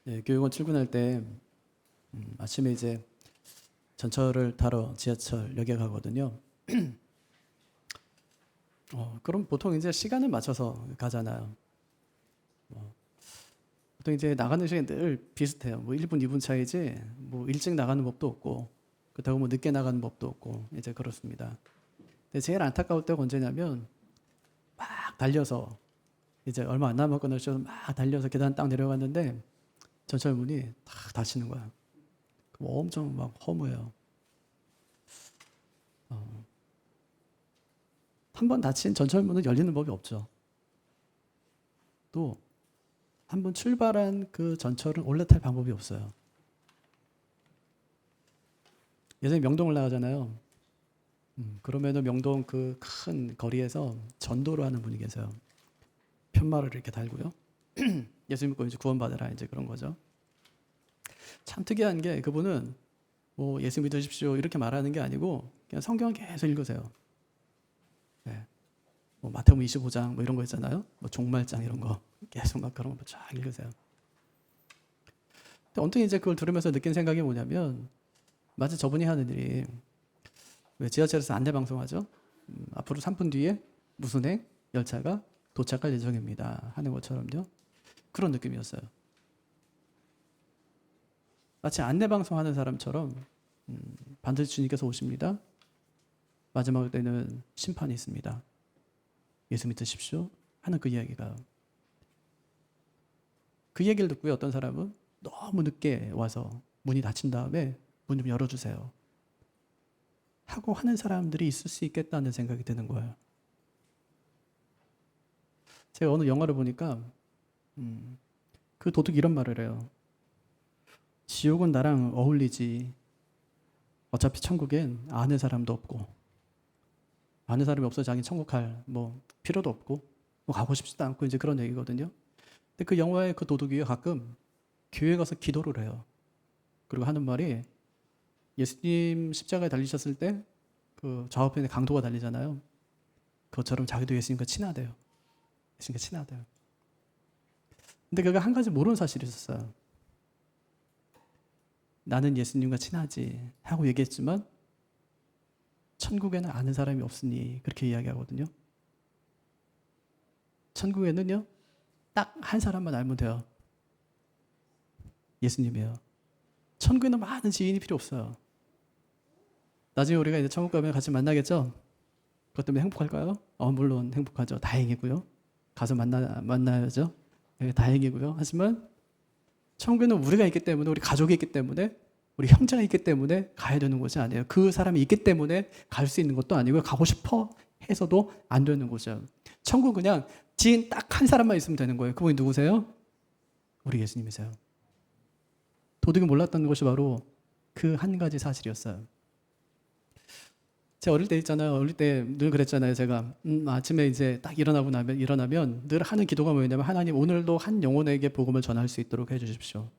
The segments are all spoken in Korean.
네, 교육원 출근할 때 아침에 이제 전철을 타러 지하철역에 가거든요. 그럼 보통 이제 시간을 맞춰서 가잖아요. 보통 이제 나가는 시간이 늘 비슷해요. 뭐 1분, 2분 차이지, 뭐 일찍 나가는 법도 없고, 그렇다고 뭐 늦게 나가는 법도 없고, 이제 그렇습니다. 근데 제일 안타까울 때가 언제냐면, 막 달려서, 이제 얼마 안 남았거나 막 달려서 계단 딱 내려갔는데, 전철 문이 탁 닫히는 거야. 그럼 엄청 막 허무해요. 한 번 닫힌 전철문은 열리는 법이 없죠. 또 한 번 출발한 그 전철은 올라탈 방법이 없어요. 예전에 명동을 나가잖아요. 그러면은 명동 그 큰 거리에서 전도를 하는 분이 계세요. 편말을 이렇게 달고요. 예수 믿고 이제 구원받으라 이제 그런 거죠. 참 특이한 게 그분은 뭐 예수 믿으십시오 이렇게 말하는 게 아니고 그냥 성경을 계속 읽으세요. 네. 뭐 마태복음 25장 뭐 이런 거 있잖아요. 뭐 종말장 이런 거 계속 막 그런 거 쫙 읽으세요. 근데 언뜻 이제 그걸 들으면서 느낀 생각이 뭐냐면 마치 저분이 하는 일이 왜 지하철에서 안내 방송하죠. 앞으로 3분 뒤에 무슨 행 열차가 도착할 예정입니다 하는 것처럼요. 그런 느낌이었어요. 마치 안내 방송하는 사람처럼 반드시 주님께서 오십니다. 마지막 때는 심판이 있습니다. 예수 믿으십시오 하는 그 이야기가, 그 얘기를 듣고요. 어떤 사람은 너무 늦게 와서 문이 닫힌 다음에 문 좀 열어주세요 하고 하는 사람들이 있을 수 있겠다는 생각이 드는 거예요. 제가 어느 영화를 보니까 그 도둑이 이런 말을 해요. 지옥은 나랑 어울리지. 어차피 천국엔 아는 사람도 없고, 아는 사람이 없어 자기 천국 갈 뭐 필요도 없고, 뭐 가고 싶지도 않고 이제 그런 얘기거든요. 근데 그 영화의 그 도둑이 가끔 교회 가서 기도를 해요. 그리고 하는 말이, 예수님 십자가에 달리셨을 때 그 좌우편에 강도가 달리잖아요. 그것처럼 자기도 예수님과 친하대요. 예수님과 친하대요. 근데 그가 한 가지 모르는 사실이 있었어요. 나는 예수님과 친하지 하고 얘기했지만 천국에는 아는 사람이 없으니 그렇게 이야기하거든요. 천국에는요, 딱 한 사람만 알면 돼요. 예수님이에요. 천국에는 많은 지인이 필요 없어요. 나중에 우리가 이제 천국 가면 같이 만나겠죠? 그것 때문에 행복할까요? 물론 행복하죠. 다행이고요. 가서 만나야죠. 네, 다행이고요. 하지만 천국에는 우리가 있기 때문에, 우리 가족이 있기 때문에, 우리 형제가 있기 때문에 가야 되는 곳이 아니에요. 그 사람이 있기 때문에 갈 수 있는 것도 아니고요. 가고 싶어 해서도 안 되는 곳이에요. 천국 그냥 지인 딱 한 사람만 있으면 되는 거예요. 그분이 누구세요? 우리 예수님이세요. 도둑이 몰랐던 것이 바로 그 한 가지 사실이었어요. 제가 어릴 때 있잖아요. 어릴 때 늘 그랬잖아요. 제가 아침에 이제 딱 일어나면 늘 하는 기도가 뭐였냐면, 하나님 오늘도 한 영혼에게 복음을 전할 수 있도록 해주십시오.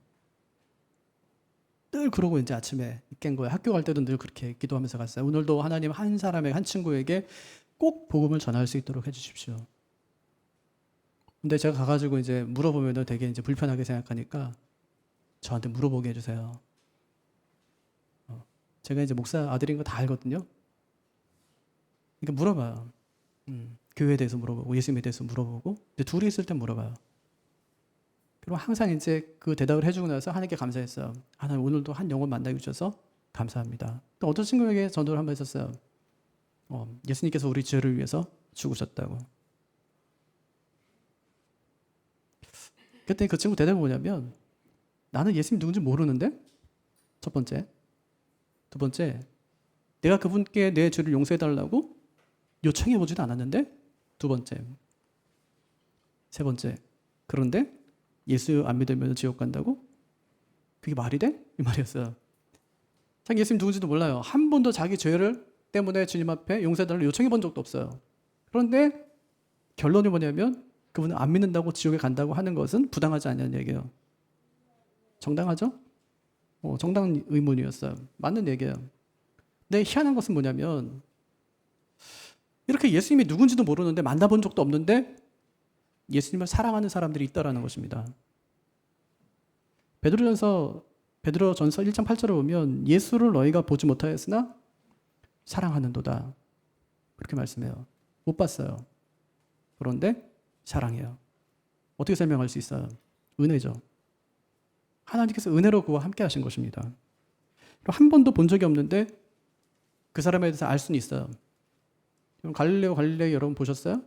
늘 그러고 이제 아침에 깬 거예요. 학교 갈 때도 늘 그렇게 기도하면서 갔어요. 오늘도 하나님 한 사람에게, 한 친구에게 꼭 복음을 전할 수 있도록 해주십시오. 근데 제가 가가지고 이제 물어보면 되게 이제 불편하게 생각하니까 저한테 물어보게 해주세요. 제가 이제 목사 아들인 거 다 알거든요. 그러니까 물어봐요. 교회에 대해서 물어보고, 예수님에 대해서 물어보고, 근데 둘이 있을 때 물어봐요. 그리고 항상 이제 그 대답을 해주고 나서 하나님께 감사했어요. 하나님 오늘도 한 영혼 만나게 주셔서 감사합니다. 또 어떤 친구에게 전도를 한번 했었어요. 예수님께서 우리 죄를 위해서 죽으셨다고. 그때 그 친구 대답이 뭐냐면, 나는 예수님 누군지 모르는데? 첫 번째. 두 번째, 내가 그분께 내 죄를 용서해달라고 요청해보지도 않았는데? 두 번째. 세 번째, 그런데 예수 안 믿으면 지옥 간다고? 그게 말이 돼? 이 말이었어요. 자기 예수님 누군지도 몰라요. 한 번도 자기 죄를 때문에 주님 앞에 용서해달라고 요청해 본 적도 없어요. 그런데 결론이 뭐냐면, 그분은 안 믿는다고 지옥에 간다고 하는 것은 부당하지 않냐는 얘기예요. 정당하죠? 정당한 의문이었어요. 맞는 얘기예요. 근데 희한한 것은 뭐냐면, 이렇게 예수님이 누군지도 모르는데, 만나본 적도 없는데 예수님을 사랑하는 사람들이 있다라는 것입니다. 베드로전서 1장 8절에 보면 예수를 너희가 보지 못하였으나 사랑하는도다. 그렇게 말씀해요. 못 봤어요. 그런데 사랑해요. 어떻게 설명할 수 있어요? 은혜죠. 하나님께서 은혜로 그와 함께 하신 것입니다. 한 번도 본 적이 없는데 그 사람에 대해서 알 수는 있어요. 갈릴레오 여러분 보셨어요?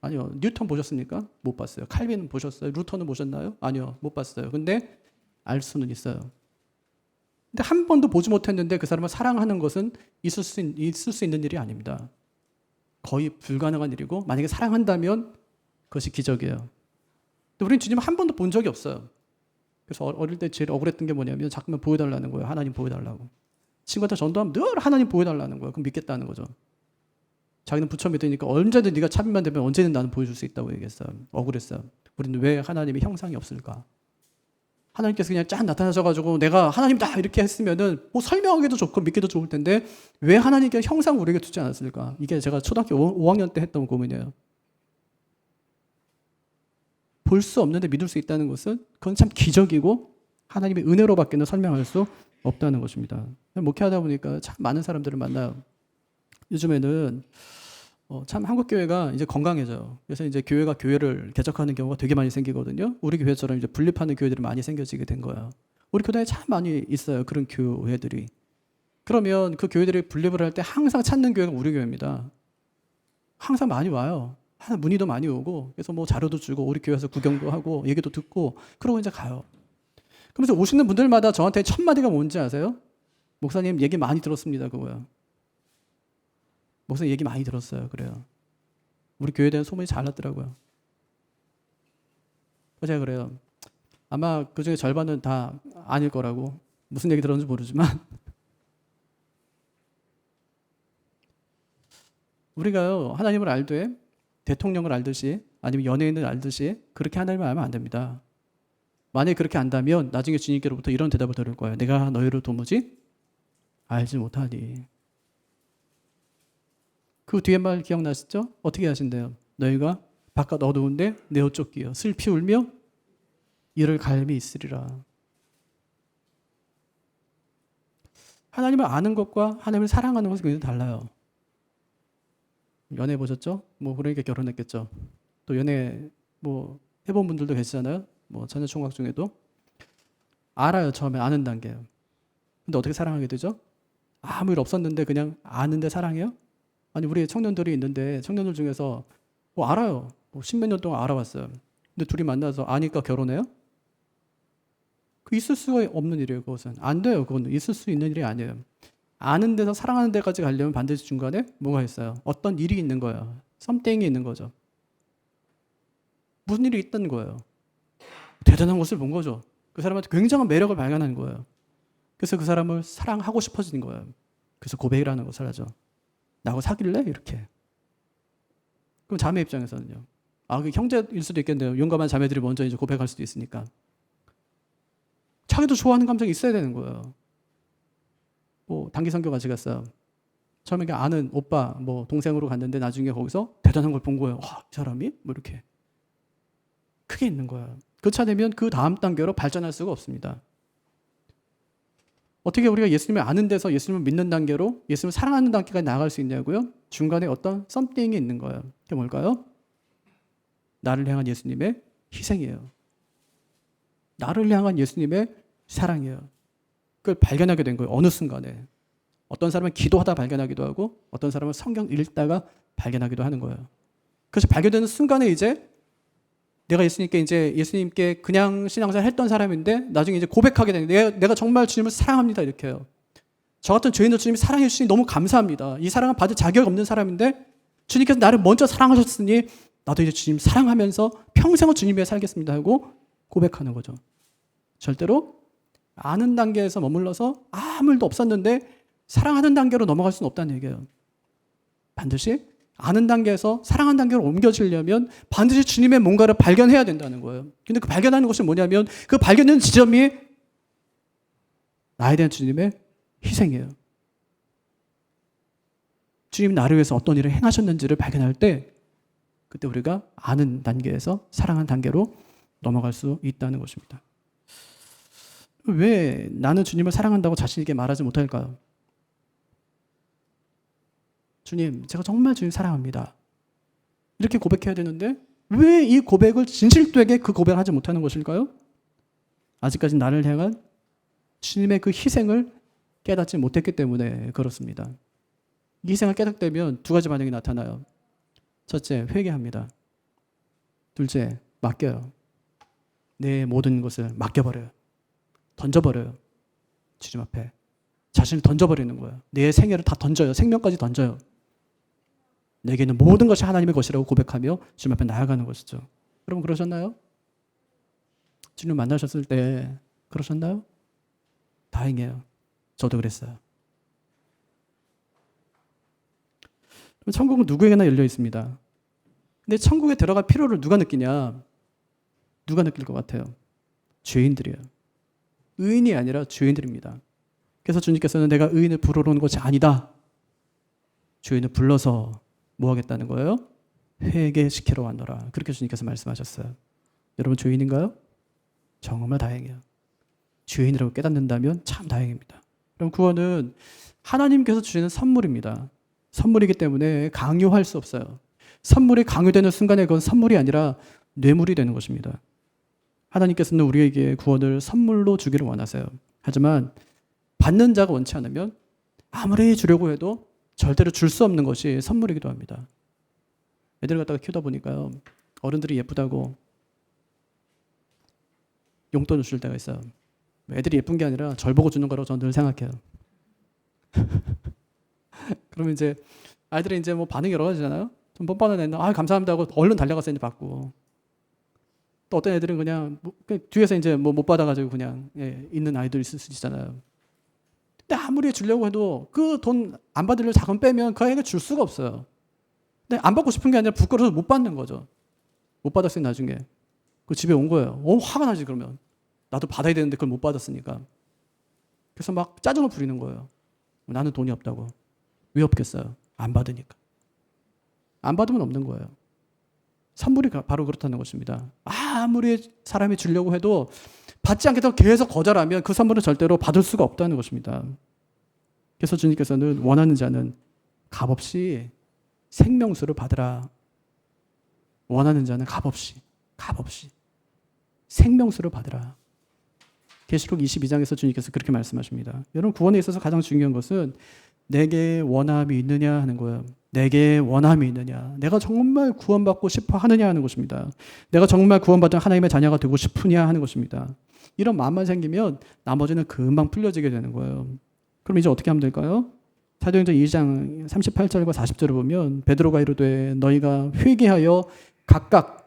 아니요. 뉴턴 보셨습니까? 못 봤어요. 칼빈 보셨어요? 루터는 보셨나요? 아니요. 못 봤어요. 근데 알 수는 있어요. 근데 한 번도 보지 못했는데 그 사람을 사랑하는 것은 있을 수 있는 일이 아닙니다. 거의 불가능한 일이고 만약에 사랑한다면 그것이 기적이에요. 근데 우리는 주님을 한 번도 본 적이 없어요. 그래서 어릴 때 제일 억울했던 게 뭐냐면 자꾸만 보여달라는 거예요. 하나님 보여달라고. 친구한테 전도하면 늘 하나님 보여달라는 거예요. 그럼 믿겠다는 거죠. 자기는 부처 믿으니까 언제든 네가 차비만 되면 언제든 나는 보여줄 수 있다고 얘기했어요. 억울했어요. 우리는 왜 하나님의 형상이 없을까? 하나님께서 그냥 쫙 나타나셔가지고 내가 하나님다 이렇게 했으면은 뭐 설명하기도 좋고 믿기도 좋을 텐데 왜 하나님께 형상을 우리에게 두지 않았을까? 이게 제가 초등학교 5학년 때 했던 고민이에요. 볼 수 없는데 믿을 수 있다는 것은 그건 참 기적이고 하나님의 은혜로밖에는 설명할 수 없다는 것입니다. 목회하다 보니까 참 많은 사람들을 만나요. 요즘에는 참 한국 교회가 이제 건강해져요. 그래서 이제 교회가 교회를 개척하는 경우가 되게 많이 생기거든요. 우리 교회처럼 이제 분립하는 교회들이 많이 생겨지게 된 거예요. 우리 교회에 참 많이 있어요. 그런 교회들이. 그러면 그 교회들이 분립을 할 때 항상 찾는 교회가 우리 교회입니다. 항상 많이 와요. 문의도 많이 오고, 그래서 뭐 자료도 주고, 우리 교회에서 구경도 하고, 얘기도 듣고, 그러고 이제 가요. 그러면서 오시는 분들마다 저한테 첫 마디가 뭔지 아세요? 목사님 얘기 많이 들었습니다. 그거요. 목사님 얘기 많이 들었어요. 그래요. 우리 교회에 대한 소문이 잘 났더라고요. 제가 그래요. 아마 그 중에 절반은 다 아닐 거라고. 무슨 얘기 들었는지 모르지만. 우리가요, 하나님을 알되, 대통령을 알듯이, 아니면 연예인을 알듯이, 그렇게 하나님을 알면 안 됩니다. 만약에 그렇게 안다면, 나중에 주님께로부터 이런 대답을 들을 거예요. 내가 너희를 도무지 알지 못하니. 그 뒤에 말 기억나시죠? 어떻게 하신대요? 너희가 바깥 어두운데 내 옷 쫓기여 슬피 울며 이를 갈미 있으리라. 하나님을 아는 것과 하나님을 사랑하는 것은 굉장히 달라요. 연애 보셨죠? 뭐 그러니까 결혼했겠죠. 또 연애 뭐 해본 분들도 계시잖아요. 뭐 자녀 총각 중에도 알아요. 처음에 아는 단계예요. 근데 어떻게 사랑하게 되죠? 아무 일 없었는데 그냥 아는데 사랑해요? 아니 우리 청년들이 있는데 청년들 중에서 뭐 알아요. 뭐 십몇 년 동안 알아왔어요. 근데 둘이 만나서 아니까 결혼해요? 그 있을 수가 없는 일이에요. 그것은 안 돼요. 그건 있을 수 있는 일이 아니에요. 아는 데서 사랑하는 데까지 가려면 반드시 중간에 뭐가 있어요? 어떤 일이 있는 거예요. 썸띵이 있는 거죠. 무슨 일이 있던 거예요. 대단한 것을 본 거죠. 그 사람한테 굉장한 매력을 발견한 거예요. 그래서 그 사람을 사랑하고 싶어지는 거예요. 그래서 고백이라는 것을 하죠. 나하고 사귈래? 이렇게. 그럼 자매 입장에서는요. 그 형제일 수도 있겠네요. 용감한 자매들이 먼저 이제 고백할 수도 있으니까. 자기도 좋아하는 감정이 있어야 되는 거예요. 뭐 단기 선교 같이 갔어요. 처음에 아는 오빠, 뭐 동생으로 갔는데 나중에 거기서 대단한 걸 본 거예요. 와, 이 사람이? 뭐 이렇게. 크게 있는 거예요. 그렇지 않으면 그 다음 단계로 발전할 수가 없습니다. 어떻게 우리가 예수님을 아는 데서 예수님을 믿는 단계로 예수님을 사랑하는 단계까지 나아갈 수 있냐고요? 중간에 어떤 썸띵이 있는 거예요. 그게 뭘까요? 나를 향한 예수님의 희생이에요. 나를 향한 예수님의 사랑이에요. 그걸 발견하게 된 거예요. 어느 순간에. 어떤 사람은 기도하다 발견하기도 하고 어떤 사람은 성경 읽다가 발견하기도 하는 거예요. 그래서 발견되는 순간에 이제 내가 예수님께 그냥 신앙생활 했던 사람인데 나중에 이제 고백하게 되는 거예요. 내가 정말 주님을 사랑합니다. 이렇게 해요. 저 같은 죄인을 주님이 사랑해 주시니 너무 감사합니다. 이 사랑을 받을 자격 없는 사람인데 주님께서 나를 먼저 사랑하셨으니 나도 이제 주님 사랑하면서 평생을 주님 위해 살겠습니다 하고 고백하는 거죠. 절대로 아는 단계에서 머물러서 아무 일도 없었는데 사랑하는 단계로 넘어갈 수는 없다는 얘기예요. 반드시 아는 단계에서 사랑하는 단계로 옮겨지려면 반드시 주님의 뭔가를 발견해야 된다는 거예요. 근데 그 발견하는 것이 뭐냐면 그 발견되는 지점이 나에 대한 주님의 희생이에요. 주님이 나를 위해서 어떤 일을 행하셨는지를 발견할 때 그때 우리가 아는 단계에서 사랑하는 단계로 넘어갈 수 있다는 것입니다. 왜 나는 주님을 사랑한다고 자신 있게 말하지 못할까요? 주님, 제가 정말 주님 사랑합니다. 이렇게 고백해야 되는데 왜 이 고백을 진실되게 그 고백을 하지 못하는 것일까요? 아직까지 나를 향한 주님의 그 희생을 깨닫지 못했기 때문에 그렇습니다. 이 희생을 깨닫되면 두 가지 반응이 나타나요. 첫째, 회개합니다. 둘째, 맡겨요. 내 모든 것을 맡겨버려요. 던져버려요. 주님 앞에. 자신을 던져버리는 거예요. 내 생애를 다 던져요. 생명까지 던져요. 내게는 모든 것이 하나님의 것이라고 고백하며 주님 앞에 나아가는 것이죠. 여러분 그러셨나요? 주님 만나셨을 때 그러셨나요? 다행이에요. 저도 그랬어요. 천국은 누구에게나 열려 있습니다. 근데 천국에 들어갈 필요를 누가 느끼냐? 누가 느낄 것 같아요? 죄인들이에요. 의인이 아니라 죄인들입니다. 그래서 주님께서는 내가 의인을 부르러 온 것이 아니다. 죄인을 불러서 뭐 하겠다는 거예요? 회개시키러 왔노라. 그렇게 주님께서 말씀하셨어요. 여러분 죄인인가요? 정말 다행이에요. 죄인이라고 깨닫는다면 참 다행입니다. 그럼 구원은 하나님께서 주시는 선물입니다. 선물이기 때문에 강요할 수 없어요. 선물이 강요되는 순간에 그건 선물이 아니라 뇌물이 되는 것입니다. 하나님께서는 우리에게 구원을 선물로 주기를 원하세요. 하지만 받는 자가 원치 않으면 아무리 주려고 해도 절대로 줄 수 없는 것이 선물이기도 합니다. 애들 갖다가 키우다 보니까요. 어른들이 예쁘다고 용돈을 줄 때가 있어요. 애들이 예쁜 게 아니라 절 보고 주는 거라고 저는 늘 생각해요. 그러면 이제 아이들이 이제 뭐 반응이 여러 가지잖아요. 좀 뻔뻔한 애는 감사합니다 하고 얼른 달려가서 이제 받고, 또 어떤 애들은 그냥 뒤에서 이제 뭐 못 받아가지고 그냥 있는 아이들 있을 수 있잖아요. 근데 아무리 주려고 해도 그 돈 안 받으려고 자금 빼면 그 아이가 줄 수가 없어요. 근데 안 받고 싶은 게 아니라 부끄러워서 못 받는 거죠. 못 받았으니 나중에 그 집에 온 거예요. 화가 나지 그러면. 나도 받아야 되는데 그걸 못 받았으니까. 그래서 막 짜증을 부리는 거예요. 나는 돈이 없다고. 왜 없겠어요? 안 받으니까. 안 받으면 없는 거예요. 선물이 바로 그렇다는 것입니다. 아무리 사람이 주려고 해도 받지 않겠다고 계속 거절하면 그 선물은 절대로 받을 수가 없다는 것입니다. 그래서 주님께서는 원하는 자는 값없이 생명수를 받으라. 원하는 자는 값없이 생명수를 받으라. 계시록 22장에서 주님께서 그렇게 말씀하십니다. 여러분 구원에 있어서 가장 중요한 것은 내게 원함이 있느냐 하는 거예요. 내게 원함이 있느냐. 내가 정말 구원받고 싶어 하느냐 하는 것입니다. 내가 정말 구원받은 하나님의 자녀가 되고 싶으냐 하는 것입니다. 이런 마음만 생기면 나머지는 금방 풀려지게 되는 거예요. 그럼 이제 어떻게 하면 될까요? 사도행전 2장 38절과 40절을 보면 베드로가 이르되 너희가 회개하여 각각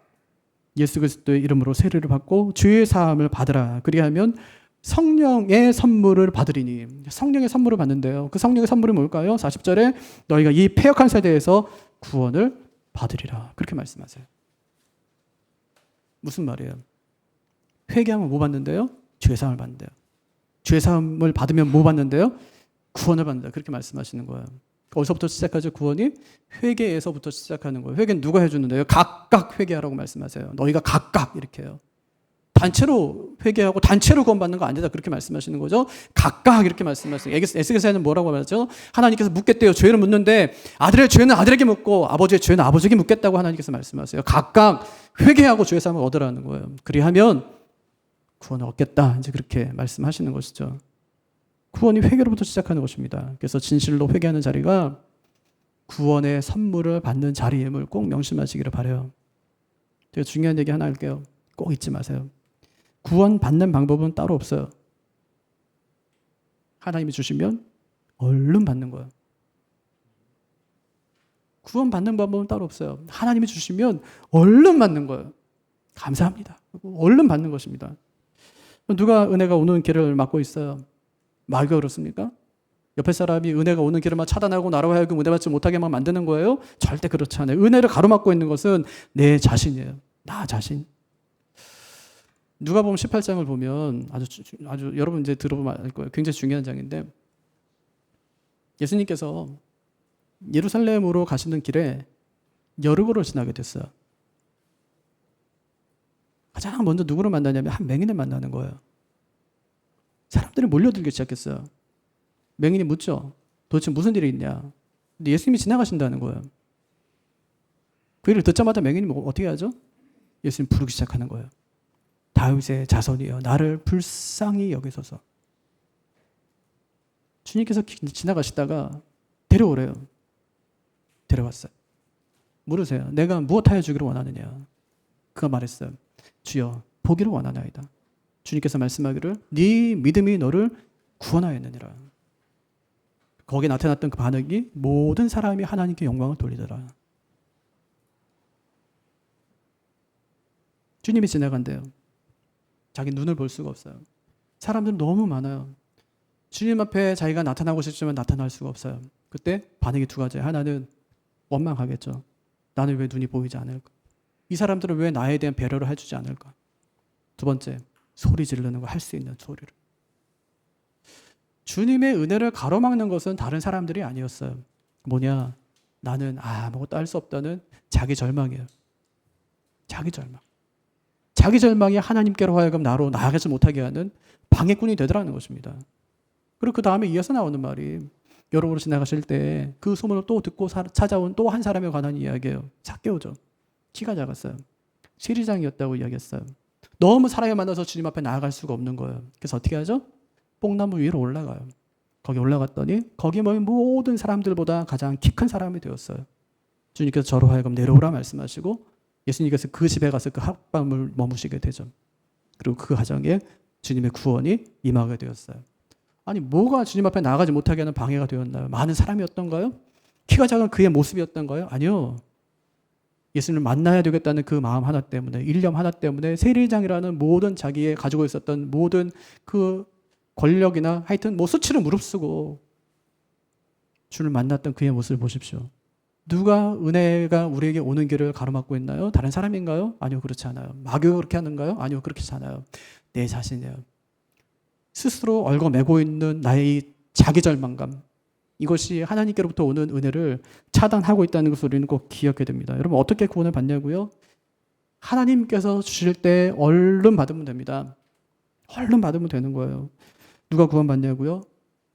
예수 그리스도의 이름으로 세례를 받고 주의 사함을 받으라. 그리하면 성령의 선물을 받으리니. 성령의 선물을 받는데요. 그 성령의 선물이 뭘까요? 40절에 너희가 이 패역한 세대에서 구원을 받으리라. 그렇게 말씀하세요. 무슨 말이에요? 회개하면 뭐 받는데요? 죄사함을 받는데요. 죄사함을 받으면 뭐 받는데요? 구원을 받는다. 그렇게 말씀하시는 거예요. 어디서부터 시작하죠? 구원이 회개에서부터 시작하는 거예요. 회개는 누가 해주는데요? 각각 회개하라고 말씀하세요. 너희가 각각 이렇게 해요. 단체로 회개하고 단체로 구원받는 거 안 되다 그렇게 말씀하시는 거죠. 각각 이렇게 말씀하세요. 에스겔서에는 뭐라고 말하죠? 하나님께서 묻겠대요. 죄를 묻는데 아들의 죄는 아들에게 묻고 아버지의 죄는 아버지에게 묻겠다고 하나님께서 말씀하세요. 각각 회개하고 죄 사함을 얻으라는 거예요. 그리하면 구원을 얻겠다. 이제 그렇게 말씀하시는 것이죠. 구원이 회개로부터 시작하는 것입니다. 그래서 진실로 회개하는 자리가 구원의 선물을 받는 자리임을 꼭 명심하시기를 바라요. 제가 중요한 얘기 하나 할게요. 꼭 잊지 마세요. 구원 받는 방법은 따로 없어요. 하나님이 주시면 얼른 받는 거예요. 구원 받는 방법은 따로 없어요. 하나님이 주시면 얼른 받는 거예요. 감사합니다. 얼른 받는 것입니다. 누가 은혜가 오는 길을 막고 있어요? 마귀가 그렇습니까? 옆에 사람이 은혜가 오는 길을 막 차단하고 나로 하여금 은혜 받지 못하게 막 만드는 거예요? 절대 그렇지 않아요. 은혜를 가로막고 있는 것은 내 자신이에요. 나 자신. 누가복음 18장을 보면 아주 여러분 이제 들어보면 알 거예요. 굉장히 중요한 장인데 예수님께서 예루살렘으로 가시는 길에 여리고를 지나게 됐어요. 가장 먼저 누구를 만나냐면 한 맹인을 만나는 거예요. 사람들이 몰려들기 시작했어요. 맹인이 묻죠. 도대체 무슨 일이 있냐. 근데 예수님이 지나가신다는 거예요. 그 일을 듣자마자 맹인이 어떻게 하죠? 예수님 부르기 시작하는 거예요. 다윗의 자손이여 나를 불쌍히 여기소서. 주님께서 지나가시다가 데려오래요. 데려왔어요. 물으세요. 내가 무엇하여 주기를 원하느냐. 그가 말했어요. 주여 보기를 원하나이다. 주님께서 말씀하기를 네 믿음이 너를 구원하였느니라. 거기에 나타났던 그 반응이 모든 사람이 하나님께 영광을 돌리더라. 주님이 지나간대요. 자기 눈을 볼 수가 없어요. 사람들 너무 많아요. 주님 앞에 자기가 나타나고 싶지만 나타날 수가 없어요. 그때 반응이 두 가지예요. 하나는 원망하겠죠. 나는 왜 눈이 보이지 않을까? 이 사람들은 왜 나에 대한 배려를 해주지 않을까? 두 번째, 소리 지르는 거, 할 수 있는 소리를. 주님의 은혜를 가로막는 것은 다른 사람들이 아니었어요. 뭐냐? 나는 아무것도 할 수 없다는 자기 절망이에요. 자기 절망. 자기 절망이 하나님께로 하여금 나로 나아가지 못하게 하는 방해꾼이 되더라는 것입니다. 그리고 그 다음에 이어서 나오는 말이 여러분으로 지나가실 때 그 소문을 또 듣고 찾아온 또 한 사람에 관한 이야기예요. 삭개오죠. 키가 작았어요. 세리장이었다고 이야기했어요. 너무 사람이 많아서 주님 앞에 나아갈 수가 없는 거예요. 그래서 어떻게 하죠? 뽕나무 위로 올라가요. 거기 올라갔더니 거기 모인 모든 사람들보다 가장 키 큰 사람이 되었어요. 주님께서 저로 하여금 내려오라 말씀하시고 예수님께서 그 집에 가서 그 하룻밤을 머무시게 되죠. 그리고 그 가정에 주님의 구원이 임하게 되었어요. 아니 뭐가 주님 앞에 나아가지 못하게 하는 방해가 되었나요? 많은 사람이었던가요? 키가 작은 그의 모습이었던가요? 아니요. 예수님을 만나야 되겠다는 그 마음 하나 때문에, 일념 하나 때문에 세리장이라는 모든 자기의 가지고 있었던 모든 그 권력이나 하여튼 뭐 수치를 무릅쓰고 주를 만났던 그의 모습을 보십시오. 누가 은혜가 우리에게 오는 길을 가로막고 있나요? 다른 사람인가요? 아니요, 그렇지 않아요. 마귀가 그렇게 하는가요? 아니요, 그렇지 않아요. 내 자신이에요. 스스로 얽어매고 있는 나의 자기 절망감, 이것이 하나님께로부터 오는 은혜를 차단하고 있다는 것을 우리는 꼭 기억해야 됩니다. 여러분 어떻게 구원을 받냐고요? 하나님께서 주실 때 얼른 받으면 됩니다. 얼른 받으면 되는 거예요. 누가 구원받냐고요?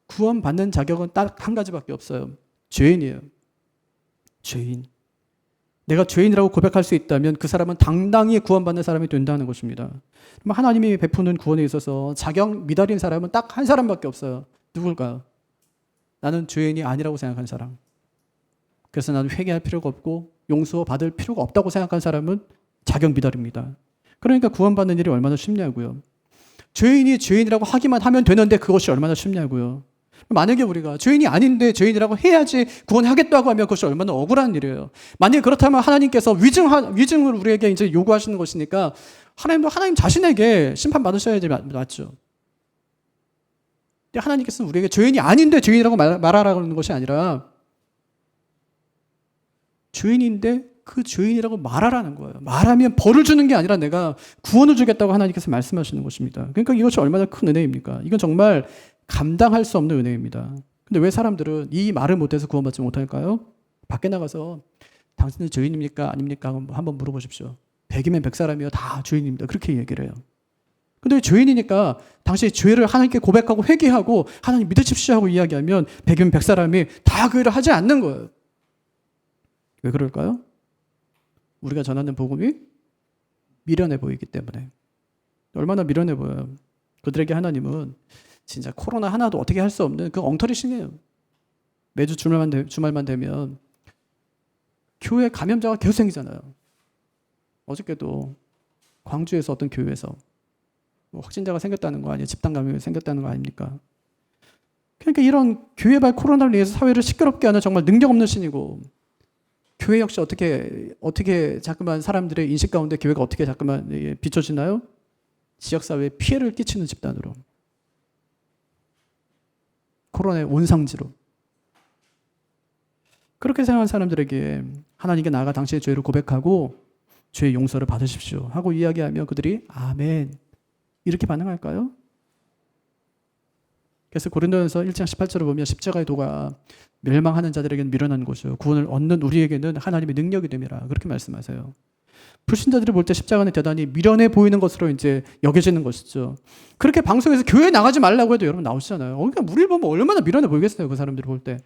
구원받는 자격은 딱 한 가지밖에 없어요. 죄인이에요. 죄인. 내가 죄인이라고 고백할 수 있다면 그 사람은 당당히 구원받는 사람이 된다는 것입니다. 하나님이 베푸는 구원에 있어서 자격 미달인 사람은 딱 한 사람밖에 없어요. 누굴까요? 나는 죄인이 아니라고 생각한 사람. 그래서 나는 회개할 필요가 없고 용서받을 필요가 없다고 생각한 사람은 자격 미달입니다. 그러니까 구원받는 일이 얼마나 쉽냐고요. 죄인이 죄인이라고 하기만 하면 되는데 그것이 얼마나 쉽냐고요. 만약에 우리가 죄인이 아닌데 죄인이라고 해야지 구원하겠다고 하면 그것이 얼마나 억울한 일이에요. 만약에 그렇다면 하나님께서 위증을 우리에게 이제 요구하시는 것이니까 하나님도 하나님 자신에게 심판받으셔야지 맞죠. 근데 하나님께서는 우리에게 죄인이 아닌데 죄인이라고 말하라는 것이 아니라 죄인인데 그 죄인이라고 말하라는 거예요. 말하면 벌을 주는 게 아니라 내가 구원을 주겠다고 하나님께서 말씀하시는 것입니다. 그러니까 이것이 얼마나 큰 은혜입니까? 이건 정말 감당할 수 없는 은혜입니다. 근데 왜 사람들은 이 말을 못해서 구원받지 못할까요? 밖에 나가서 당신은 죄인입니까? 아닙니까? 한번 물어보십시오. 100이면 100사람이요. 다 죄인입니다. 그렇게 얘기를 해요. 근데 죄인이니까 당신이 죄를 하나님께 고백하고 회개하고 하나님 믿으십시오 하고 이야기하면 100이면 100사람이 다 그 일을 하지 않는 거예요. 왜 그럴까요? 우리가 전하는 복음이 미련해 보이기 때문에. 얼마나 미련해 보여요. 그들에게 하나님은 진짜 코로나 하나도 어떻게 할 수 없는 그 엉터리 신이에요. 매주 주말만 되면 교회 감염자가 계속 생기잖아요. 어저께도 광주에서 어떤 교회에서 뭐 확진자가 생겼다는 거 아니에요? 집단 감염이 생겼다는 거 아닙니까? 그러니까 이런 교회발 코로나를 위해서 사회를 시끄럽게 하는 정말 능력 없는 신이고 교회 역시 어떻게 자꾸만 사람들의 인식 가운데 교회가 어떻게 자꾸만 비춰지나요? 지역사회에 피해를 끼치는 집단으로. 코로나의 온상지로. 그렇게 생각하는 사람들에게 하나님께 나아가 당신의 죄를 고백하고 죄의 용서를 받으십시오 하고 이야기하면 그들이 아멘 이렇게 반응할까요? 그래서 고린도전서 1장 18절을 보면 십자가의 도가 멸망하는 자들에게는 미련한 것이요 구원을 얻는 우리에게는 하나님의 능력이 됨이라 그렇게 말씀하세요. 불신자들이 볼 때 십자가는 대단히 미련해 보이는 것으로 이제 여겨지는 것이죠. 그렇게 방송에서 교회 나가지 말라고 해도 여러분 나오시잖아요. 그러니까 우리를 보면 얼마나 미련해 보이겠어요, 그 사람들이 볼 때.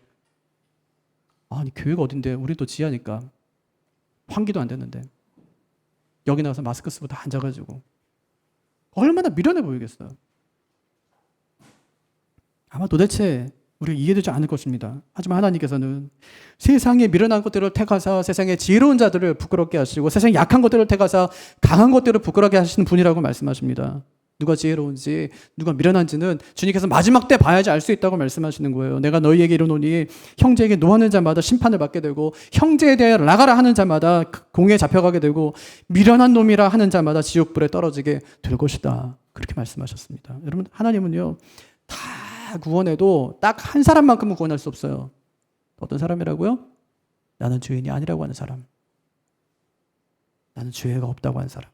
아니, 교회가 어딘데, 우리 또 지하니까. 환기도 안 됐는데. 여기 나와서 마스크 쓰고 다 앉아가지고. 얼마나 미련해 보이겠어요. 아마 도대체 우리가 이해되지 않을 것입니다. 하지만 하나님께서는 세상에 미련한 것들을 택하사 세상의 지혜로운 자들을 부끄럽게 하시고 세상의 약한 것들을 택하사 강한 것들을 부끄럽게 하시는 분이라고 말씀하십니다. 누가 지혜로운지 누가 미련한지는 주님께서 마지막 때 봐야지 알 수 있다고 말씀하시는 거예요. 내가 너희에게 이르노니 형제에게 노하는 자마다 심판을 받게 되고 형제에 대해 나가라 하는 자마다 공에 잡혀가게 되고 미련한 놈이라 하는 자마다 지옥불에 떨어지게 될 것이다. 그렇게 말씀하셨습니다. 여러분, 하나님은요 다 구원해도 딱 한 사람만큼은 구원할 수 없어요. 어떤 사람이라고요? 나는 죄인이 아니라고 하는 사람. 나는 죄가 없다고 하는 사람.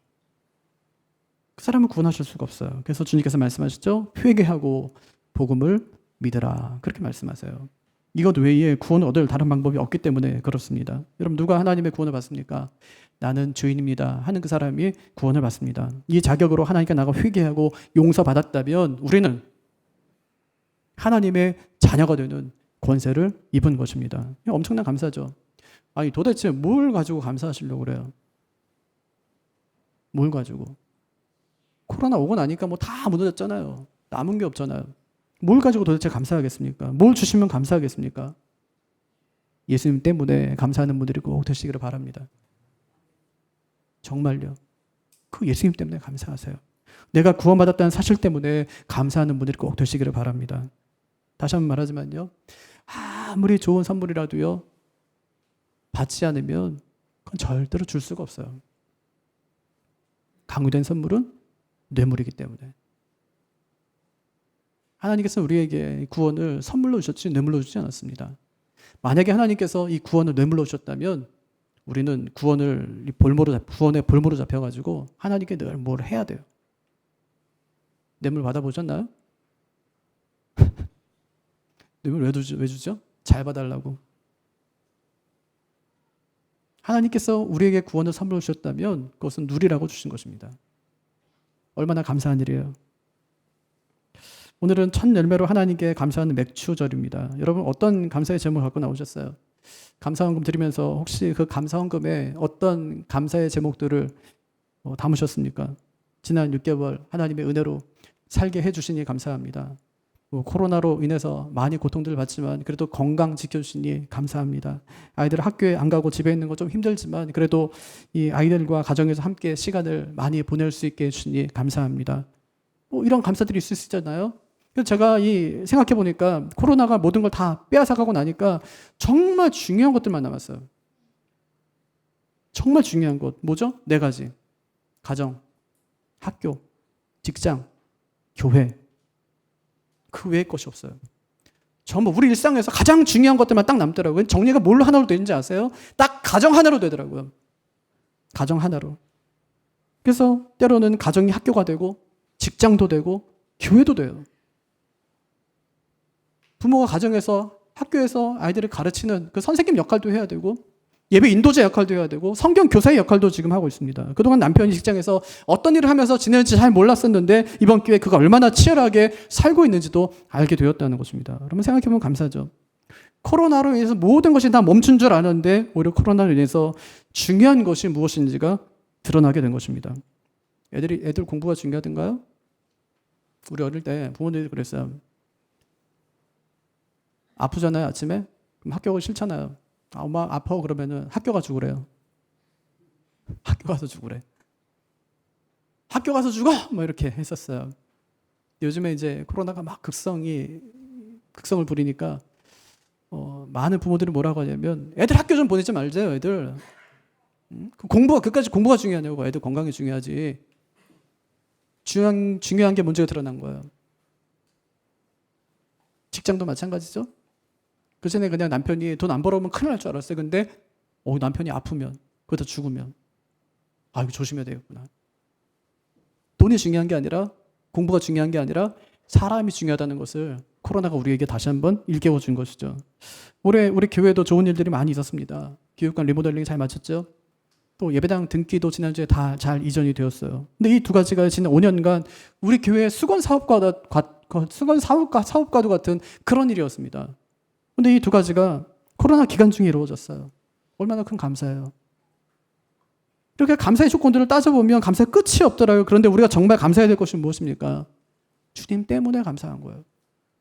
그 사람은 구원하실 수가 없어요. 그래서 주님께서 말씀하시죠. 회개하고 복음을 믿으라. 그렇게 말씀하세요. 이것 외에 구원을 얻을 다른 방법이 없기 때문에 그렇습니다. 여러분, 누가 하나님의 구원을 받습니까? 나는 죄인입니다 하는 그 사람이 구원을 받습니다. 이 자격으로 하나님께 나가 회개하고 용서받았다면 우리는 하나님의 자녀가 되는 권세를 입은 것입니다. 엄청난 감사죠. 아니, 도대체 뭘 가지고 감사하시려고 그래요? 뭘 가지고? 코로나 오고 나니까 뭐 다 무너졌잖아요. 남은 게 없잖아요. 뭘 가지고 도대체 감사하겠습니까? 뭘 주시면 감사하겠습니까? 예수님 때문에 감사하는 분들이 꼭 되시기를 바랍니다. 정말요. 그 예수님 때문에 감사하세요. 내가 구원받았다는 사실 때문에 감사하는 분들이 꼭 되시기를 바랍니다. 다시 한번 말하지만요. 아무리 좋은 선물이라도요. 받지 않으면 그건 절대로 줄 수가 없어요. 강요된 선물은 뇌물이기 때문에. 하나님께서 우리에게 구원을 선물로 주셨지 뇌물로 주지 않았습니다. 만약에 하나님께서 이 구원을 뇌물로 주셨다면 우리는 구원의 볼모로 잡혀가지고 하나님께 늘 뭘 해야 돼요. 뇌물 받아보셨나요? 뇌물 왜 주죠? 잘 봐달라고. 하나님께서 우리에게 구원을 선물로 주셨다면 그것은 누리라고 주신 것입니다. 얼마나 감사한 일이에요. 오늘은 첫 열매로 하나님께 감사하는 맥주절입니다. 여러분, 어떤 감사의 제목을 갖고 나오셨어요? 감사헌금 드리면서 혹시 그 감사헌금에 어떤 감사의 제목들을 담으셨습니까? 지난 6개월 하나님의 은혜로 살게 해주시니 감사합니다. 코로나로 인해서 많이 고통들을 받지만 그래도 건강 지켜주시니 감사합니다. 아이들 학교에 안 가고 집에 있는 거 좀 힘들지만 그래도 이 아이들과 가정에서 함께 시간을 많이 보낼 수 있게 해주시니 감사합니다. 이런 감사들이 있을 수 있잖아요. 그래서 제가 생각해 보니까 코로나가 모든 걸 다 빼앗아가고 나니까 정말 중요한 것들만 남았어요. 정말 중요한 것 뭐죠? 4가지. 가정, 학교, 직장, 교회. 그 외의 것이 없어요. 전부 우리 일상에서 가장 중요한 것들만 딱 남더라고요. 정리가 뭘로 하나로 되는지 아세요? 딱 가정 하나로 되더라고요. 가정 하나로. 그래서 때로는 가정이 학교가 되고 직장도 되고 교회도 돼요. 부모가 가정에서 학교에서 아이들을 가르치는 그 선생님 역할도 해야 되고 예배 인도자 역할도 해야 되고 성경 교사의 역할도 지금 하고 있습니다. 그동안 남편이 직장에서 어떤 일을 하면서 지내는지 잘 몰랐었는데 이번 기회에 그가 얼마나 치열하게 살고 있는지도 알게 되었다는 것입니다. 여러분 생각해보면 감사하죠. 코로나로 인해서 모든 것이 다 멈춘 줄 아는데 오히려 코로나로 인해서 중요한 것이 무엇인지가 드러나게 된 것입니다. 애들 공부가 중요하던가요? 우리 어릴 때 부모님들이 그랬어요. 아프잖아요, 아침에? 그럼 학교 가기 싫잖아요. 엄마 아파 그러면은 학교 가서 죽으래요. 학교 가서 죽으래. 학교 가서 죽어! 뭐 이렇게 했었어요. 요즘에 이제 코로나가 막 극성을 부리니까 많은 부모들이 뭐라고 하냐면 애들 학교 좀 보내지 말자요, 애들. 그까지 공부가 중요하냐고. 애들 건강이 중요하지. 중요한 게 문제가 드러난 거예요. 직장도 마찬가지죠. 그 전에 그냥 남편이 돈 안 벌어오면 큰일 날 줄 알았어요. 근데 남편이 아프면 그러다 죽으면 이거 조심해야 되겠구나. 돈이 중요한 게 아니라 공부가 중요한 게 아니라 사람이 중요하다는 것을 코로나가 우리에게 다시 한번 일깨워 준 것이죠. 올해 우리 교회도 좋은 일들이 많이 있었습니다. 교육관 리모델링 잘 마쳤죠. 또 예배당 등기도 지난주에 다 잘 이전이 되었어요. 근데 이 두 가지가 지난 5년간 우리 교회 수건 사업과도 같은 그런 일이었습니다. 근데 이 두 가지가 코로나 기간 중에 이루어졌어요. 얼마나 큰 감사예요. 이렇게 감사의 조건들을 따져보면 감사의 끝이 없더라고요. 그런데 우리가 정말 감사해야 될 것이 무엇입니까? 주님 때문에 감사한 거예요.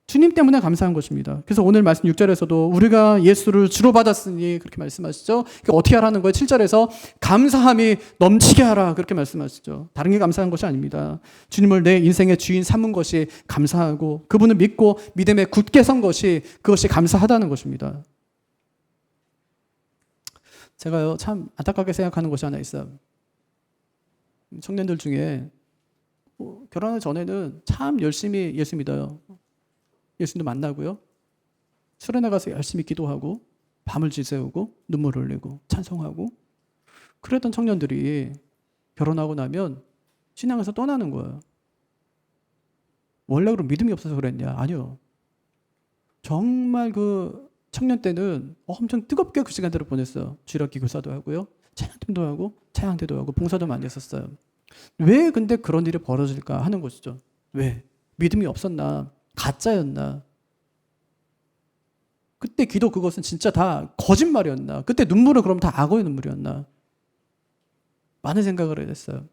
주님 때문에 감사한 것입니다. 그래서 오늘 말씀 6절에서도 우리가 예수를 주로 받았으니 그렇게 말씀하시죠. 어떻게 하라는 거예요? 7절에서 감사함이 넘치게 하라 그렇게 말씀하시죠. 다른 게 감사한 것이 아닙니다. 주님을 내 인생의 주인 삼은 것이 감사하고 그분을 믿고 믿음에 굳게 선 것이 그것이 감사하다는 것입니다. 제가요 참 안타깝게 생각하는 것이 하나 있어요. 청년들 중에 결혼하기 전에는 참 열심히 예수 믿어요. 예수님도 만나고요. 술에 나가서 열심히 기도하고 밤을 지새우고 눈물 흘리고 찬송하고 그랬던 청년들이 결혼하고 나면 신앙에서 떠나는 거예요. 원래 그럼 믿음이 없어서 그랬냐? 아니요. 정말 그 청년 때는 엄청 뜨겁게 그 시간대를 보냈어요. 주일학기 교사도 하고요. 찬양팀도 하고 찬양대도 하고 봉사도 많이 했었어요. 왜 근데 그런 일이 벌어질까 하는 것이죠. 왜? 믿음이 없었나? 가짜였나? 그때 기도 그것은 진짜 다 거짓말이었나? 그때 눈물은 그럼 다 악어의 눈물이었나? 많은 생각을 해야 됐어요.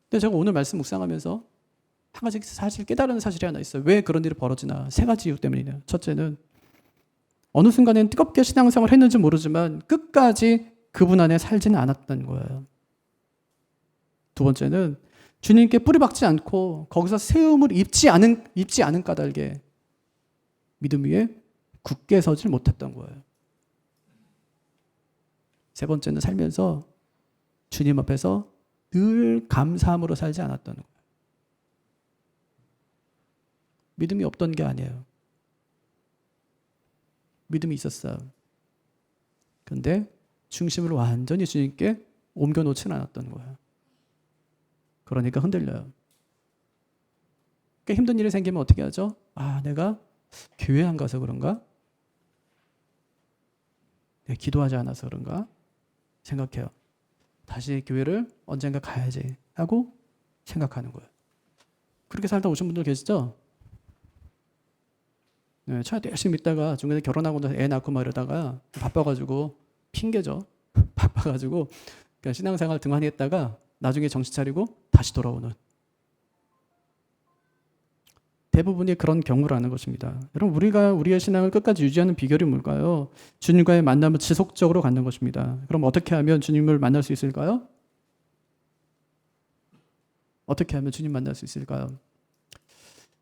근데 제가 오늘 말씀 묵상하면서 한 가지 사실 깨달은 사실이 하나 있어요. 왜 그런 일이 벌어지나? 세 가지 이유 때문이에요. 첫째는 어느 순간엔 뜨겁게 신앙생활을 했는지 모르지만 끝까지 그분 안에 살지는 않았던 거예요. 두 번째는 주님께 뿌리박지 않고 거기서 세움을 입지 않은 까닭에 믿음 위에 굳게 서질 못했던 거예요. 세 번째는 살면서 주님 앞에서 늘 감사함으로 살지 않았던 거예요. 믿음이 없던 게 아니에요. 믿음이 있었어요. 그런데 중심을 완전히 주님께 옮겨놓지는 않았던 거예요. 그러니까 흔들려요. 그러니까 힘든 일이 생기면 어떻게 하죠? 아, 내가 교회 안 가서 그런가? 내가 기도하지 않아서 그런가? 생각해요. 다시 교회를 언젠가 가야지 하고 생각하는 거예요. 그렇게 살다 오신 분들 계시죠? 네, 처음에 열심히 믿다가 중간에 결혼하고 나서 애 낳고 막 이러다가 바빠가지고 핑계죠. 바빠가지고 그러니까 신앙생활 등한히 했다가 나중에 정신 차리고 다시 돌아오는 대부분이 그런 경우라는 것입니다. 여러분 우리가 우리의 신앙을 끝까지 유지하는 비결이 뭘까요? 주님과의 만남을 지속적으로 갖는 것입니다. 그럼 어떻게 하면 주님을 만날 수 있을까요? 어떻게 하면 주님 만날 수 있을까요?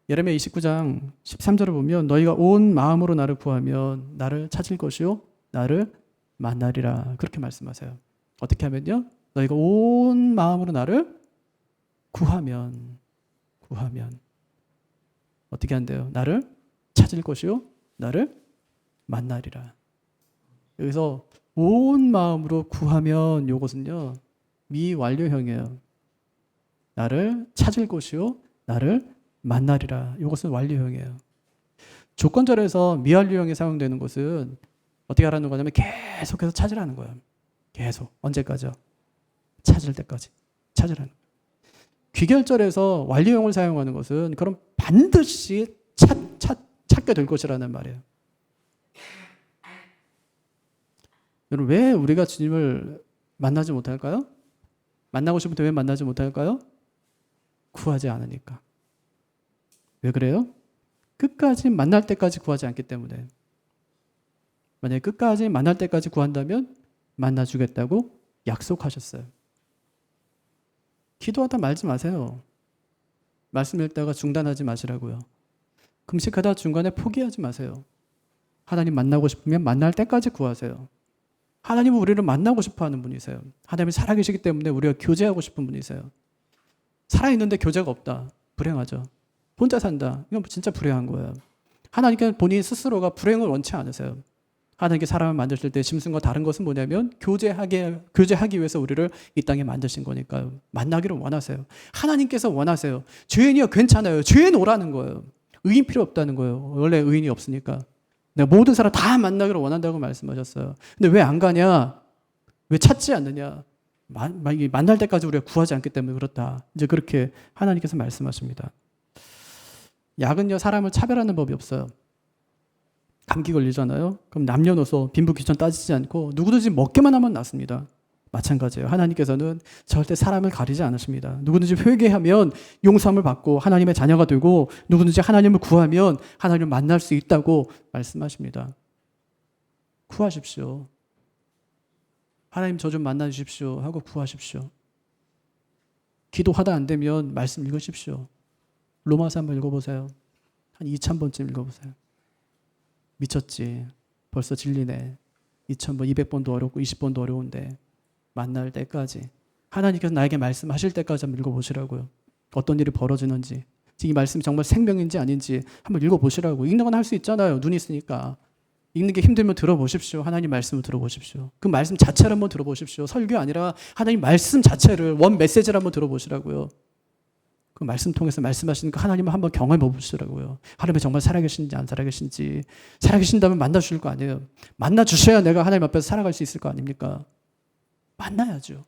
예레미야 29장 13절을 보면 너희가 온 마음으로 나를 구하면 나를 찾을 것이요 나를 만나리라 그렇게 말씀하세요. 어떻게 하면요? 너희가 온 마음으로 나를 구하면 어떻게 한대요? 나를 찾을 것이요 나를 만나리라. 여기서 온 마음으로 구하면 요것은요 미완료형이에요. 나를 찾을 것이요 나를 만나리라. 이것은 완료형이에요. 조건절에서 미완료형이 사용되는 것은 어떻게 하라는 거냐면 계속해서 찾으라는 거예요. 계속. 언제까지요? 찾을 때까지. 찾으라는 거예요. 귀결절에서 완료형을 사용하는 것은 그럼 반드시 찾게 될 것이라는 말이에요. 여러분 왜 우리가 주님을 만나지 못할까요? 만나고 싶을 때 왜 만나지 못할까요? 구하지 않으니까. 왜 그래요? 끝까지 만날 때까지 구하지 않기 때문에. 만약에 끝까지 만날 때까지 구한다면 만나주겠다고 약속하셨어요. 기도하다 말지 마세요. 말씀 읽다가 중단하지 마시라고요. 금식하다 중간에 포기하지 마세요. 하나님 만나고 싶으면 만날 때까지 구하세요. 하나님은 우리를 만나고 싶어 하는 분이세요. 하나님이 살아계시기 때문에 우리가 교제하고 싶은 분이세요. 살아있는데 교제가 없다. 불행하죠. 혼자 산다. 이건 진짜 불행한 거예요. 하나님께 본인 스스로가 불행을 원치 않으세요. 하나님께 사람을 만드실 때 짐승과 다른 것은 뭐냐면 교제하기 위해서 우리를 이 땅에 만드신 거니까요. 만나기를 원하세요. 하나님께서 원하세요. 죄인이요 괜찮아요. 죄인 오라는 거예요. 의인 필요 없다는 거예요. 원래 의인이 없으니까. 내가 모든 사람 다 만나기를 원한다고 말씀하셨어요. 근데 왜 안 가냐? 왜 찾지 않느냐? 만날 때까지 우리가 구하지 않기 때문에 그렇다. 이제 그렇게 하나님께서 말씀하십니다. 약은요, 사람을 차별하는 법이 없어요. 감기 걸리잖아요. 그럼 남녀노소 빈부 귀천 따지지 않고 누구든지 먹기만 하면 낫습니다. 마찬가지예요. 하나님께서는 절대 사람을 가리지 않으십니다. 누구든지 회개하면 용서함을 받고 하나님의 자녀가 되고 누구든지 하나님을 구하면 하나님을 만날 수 있다고 말씀하십니다. 구하십시오. 하나님 저 좀 만나 주십시오 하고 구하십시오. 기도하다 안 되면 말씀 읽으십시오. 로마서 한번 읽어보세요. 한 2000번쯤 읽어보세요. 미쳤지. 벌써 진리네. 2000번, 200번도 어렵고 20번도 어려운데 만날 때까지 하나님께서 나에게 말씀하실 때까지 한번 읽어보시라고요. 어떤 일이 벌어지는지, 이 말씀이 정말 생명인지 아닌지 한번 읽어보시라고. 읽는 건 할 수 있잖아요. 눈이 있으니까. 읽는 게 힘들면 들어보십시오. 하나님 말씀을 들어보십시오. 그 말씀 자체를 한번 들어보십시오. 설교 아니라 하나님 말씀 자체를 원 메시지를 한번 들어보시라고요. 그 말씀 통해서 말씀하시는 그 하나님을 한번 경험해 보시라고요. 하나님이 정말 살아계신지 안 살아계신지. 살아계신다면 만나 주실 거 아니에요. 만나 주셔야 내가 하나님 앞에서 살아갈 수 있을 거 아닙니까? 만나야죠.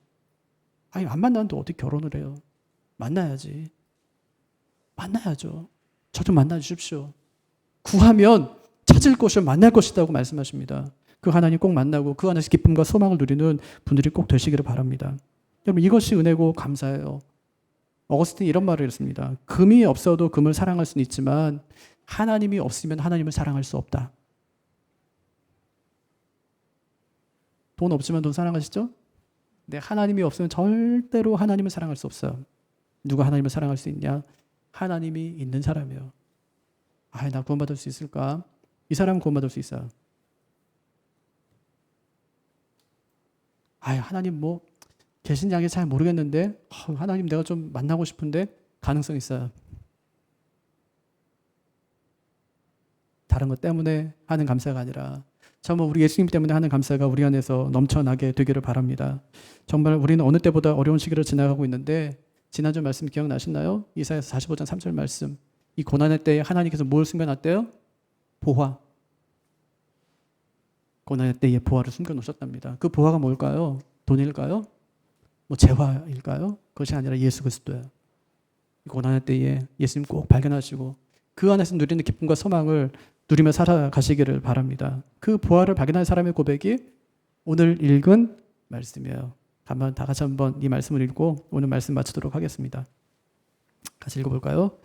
아니 안 만나는데 어떻게 결혼을 해요? 만나야지. 만나야죠. 저 좀 만나 주십시오. 구하면 찾을 것이요 만날 것이라고 말씀하십니다. 그 하나님 꼭 만나고 그 안에서 기쁨과 소망을 누리는 분들이 꼭 되시기를 바랍니다. 여러분 이것이 은혜고 감사해요. 어거스틴이 이런 말을 했습니다. 금이 없어도 금을 사랑할 수는 있지만 하나님이 없으면 하나님을 사랑할 수 없다. 돈 없지만 돈 사랑하시죠? 근데 하나님이 없으면 절대로 하나님을 사랑할 수 없어요. 누가 하나님을 사랑할 수 있냐? 하나님이 있는 사람이에요. 아, 나 구원받을 수 있을까? 이 사람은 구원받을 수 있어요. 아, 하나님 뭐 계신 양이 잘 모르겠는데 하나님 내가 좀 만나고 싶은데 가능성 있어요. 다른 것 때문에 하는 감사가 아니라 정말 우리 예수님 때문에 하는 감사가 우리 안에서 넘쳐나게 되기를 바랍니다. 정말 우리는 어느 때보다 어려운 시기를 지나가고 있는데 지난주 말씀 기억나시나요? 이사야서 45장 3절 말씀. 이 고난의 때에 하나님께서 뭘 숨겨놨대요? 보화. 고난의 때에 보화를 숨겨놓으셨답니다. 그 보화가 뭘까요? 돈일까요? 뭐 재화일까요? 그것이 아니라 예수 그리스도예요. 고난의 때에 예수님 꼭 발견하시고 그 안에서 누리는 기쁨과 소망을 누리며 살아가시기를 바랍니다. 그 보화를 발견한 사람의 고백이 오늘 읽은 말씀이에요. 한번 다 같이 한번 이 말씀을 읽고 오늘 말씀 마치도록 하겠습니다. 같이 읽어볼까요?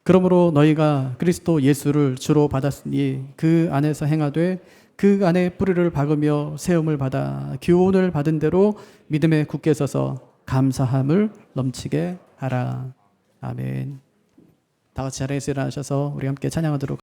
그러므로 너희가 그리스도 예수를 주로 받았으니 그 안에서 행하되 그 안에 뿌리를 박으며 세움을 받아 교훈을 받은 대로 믿음에 굳게 서서 감사함을 넘치게 하라. 아멘. 다 같이 자리에서 일어나셔서 우리 함께 찬양하도록